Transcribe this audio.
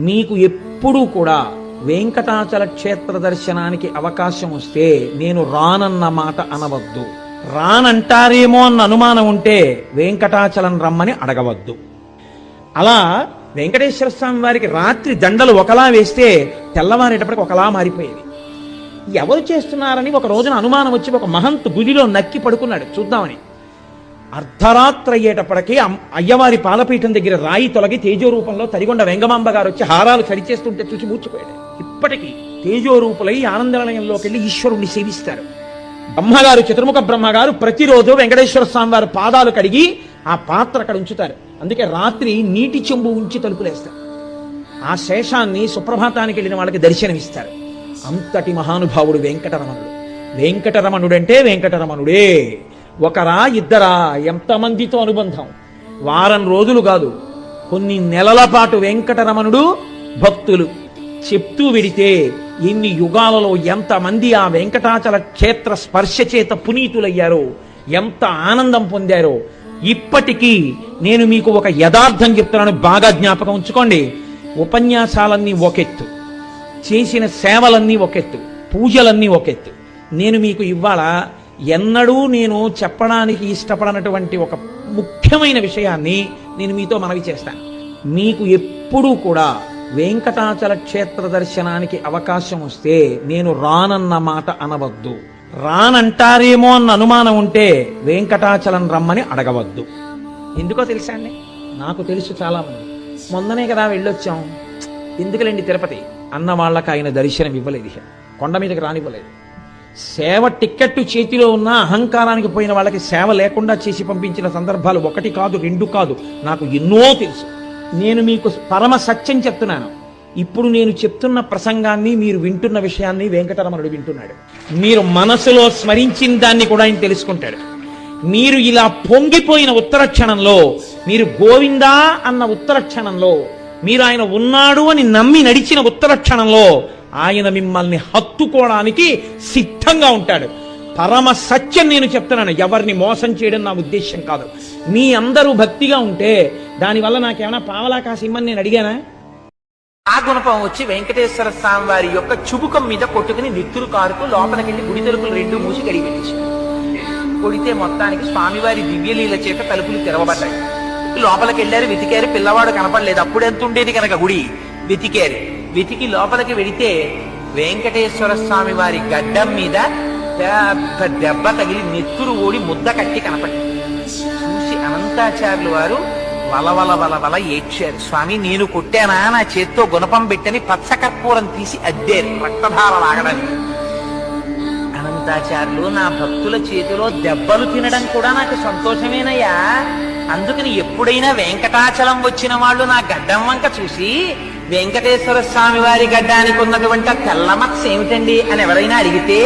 మీకు ఎప్పుడూ కూడా వెంకటాచల క్షేత్ర దర్శనానికి అవకాశం వస్తే నేను రానన్న మాట అనవద్దు. రానంటారేమో అన్న అనుమానం ఉంటే వెంకటాచలం రమ్మని అడగవద్దు. అలా వెంకటేశ్వర స్వామి వారికి రాత్రి దండలు ఒకలా వేస్తే తెల్లవారేటప్పటికి ఒకలా మారిపోయేది. ఎవరు చేస్తున్నారని ఒక రోజున అనుమానం వచ్చి ఒక మహంత్ గుడిలో నక్కి పడుకున్నాడు చూద్దామని. అర్ధరాత్రి అయ్యేటప్పటికీ అయ్యవారి పాలపీఠం దగ్గర రాయి తొలగి తేజోరూపంలో తరిగొండ వెంగమాంబ గారు వచ్చి హారాలు సరిచేస్తుంటే చూసి మూర్చిపోయాడు. ఇప్పటికీ తేజోరూపులై ఆనందనిలయంలోకి వెళ్ళి ఈశ్వరుణ్ణి సేవిస్తారు. బ్రహ్మగారు, చతుర్ముఖ బ్రహ్మగారు ప్రతిరోజు వెంకటేశ్వర స్వామి వారి పాదాలు కడిగి ఆ పాత్ర అక్కడ ఉంచుతారు. అందుకే రాత్రి నీటి చెంబు ఉంచి తలుపులేస్తారు. ఆ శేషాన్ని సుప్రభాతానికి వెళ్ళిన వాళ్ళకి దర్శనమిస్తారు. అంతటి మహానుభావుడు వెంకటరమణుడు. వెంకటరమణుడంటే వెంకటరమణుడే. ఒకరా ఇద్దరా, ఎంతమందితో అనుబంధం. వారం రోజులు కాదు, కొన్ని నెలల పాటు వెంకటరమణుడు భక్తులు చెప్తూ విడితే ఎన్ని యుగాలలో ఎంతమంది ఆ వెంకటాచల క్షేత్ర స్పర్శ చేత పునీతులయ్యారో, ఎంత ఆనందం పొందారో. ఇప్పటికీ నేను మీకు ఒక యథార్థం చెప్తున్నాను, బాగా జ్ఞాపకం ఉంచుకోండి. ఉపన్యాసాలన్నీ ఒకెత్తు, చేసిన సేవలన్నీ ఒకెత్తు, పూజలన్నీ ఒకెత్తు. నేను మీకు ఇవాళ ఎన్నడూ నేను చెప్పడానికి ఇష్టపడనటువంటి ఒక ముఖ్యమైన విషయాన్ని నేను మీతో మనవి చేస్తాను. మీకు ఎప్పుడూ కూడా వెంకటాచల క్షేత్ర దర్శనానికి అవకాశం వస్తే నేను రానన్న మాట అనవద్దు. రానంటారేమో అన్న అనుమానం ఉంటే వెంకటాచలం రమ్మని అడగవద్దు. ఎందుకో తెలుసా అండి? నాకు తెలుసు చాలామంది. మొన్ననే కదా వెళ్ళొచ్చాం, ఎందుకులేండి తిరుపతి అన్న వాళ్ళకి ఆయన దర్శనం ఇవ్వలేదు, కొండ మీదకి రానివ్వలేదు. సేవ టిక్కెట్టు చేతిలో ఉన్న అహంకారానికి పోయిన వాళ్ళకి సేవ లేకుండా చేసి పంపించిన సందర్భాలు ఒకటి కాదు, రెండు కాదు, నాకు ఎన్నో తెలుసు. నేను మీకు పరమ సత్యం చెప్తున్నాను. ఇప్పుడు నేను చెప్తున్న ప్రసంగాన్ని, మీరు వింటున్న విషయాన్ని వెంకటరమణుడు వింటున్నాడు. మీరు మనసులో స్మరించిన దాన్ని కూడా ఆయన తెలుసుకుంటాడు. మీరు ఇలా పొంగిపోయిన ఉత్తర క్షణంలో, మీరు గోవిందా అన్న ఉత్తర క్షణంలో, మీరు ఆయన ఉన్నాడు అని నమ్మి నడిచిన ఉత్తర క్షణంలో ఆయన మిమ్మల్ని హత్తుకోవడానికి సిద్ధంగా ఉంటాడు. పరమ సత్యం నేను చెప్తున్నాను. ఎవరిని మోసం చేయడం నా ఉద్దేశం కాదు. మీ అందరూ భక్తిగా ఉంటే దానివల్ల నాకేమైనా పావలాకాశ ఇమ్మని నేను అడిగానా? ఆ గుణపం వచ్చి వెంకటేశ్వర స్వామి వారి యొక్క చుబుకం మీద కొట్టుకుని నిత్తురు కారుకు లోపలికెళ్ళి గుడి తలుపులు రెండు మూసి కడిగి పెట్టేశాడు. కొడితే మొత్తానికి స్వామివారి దివ్యలీల చేత తలుపులు తెరవబడ్డాయి. లోపలికి వెళ్ళారు, వెతికారు, పిల్లవాడు కనపడలేదు. అప్పుడు ఎంత ఉండేది కనుక గుడి. వెతికారు, వెతికి లోపలికి వెడితే వెంకటేశ్వర స్వామి వారి గడ్డం మీద పెద్ద దెబ్బ తగిలి నెత్తురు ఓడి ముద్ద కట్టి కనపడింది. చూసి అనంతాచార్యులు వారు వలవల వలవల ఏడ్చారు. స్వామి, నేను కొట్టానా? నా చేత్తో గుణపం పెట్టని పచ్చకర్పూరం తీసి అద్దారు రక్తధార లాగడానికి. అనంతాచార్యులు, నా భక్తుల చేతిలో దెబ్బలు తినడం కూడా నాకు సంతోషమేనయ్యా. అందుకని ఎప్పుడైనా వెంకటాచలం వచ్చిన వాళ్ళు నా గడ్డం వంక చూసి వెంకటేశ్వర స్వామి వారి గడ్డానికి ఉన్నటువంటి తెల్లమత్స ఏమిటండి అని ఎవరైనా అడిగితే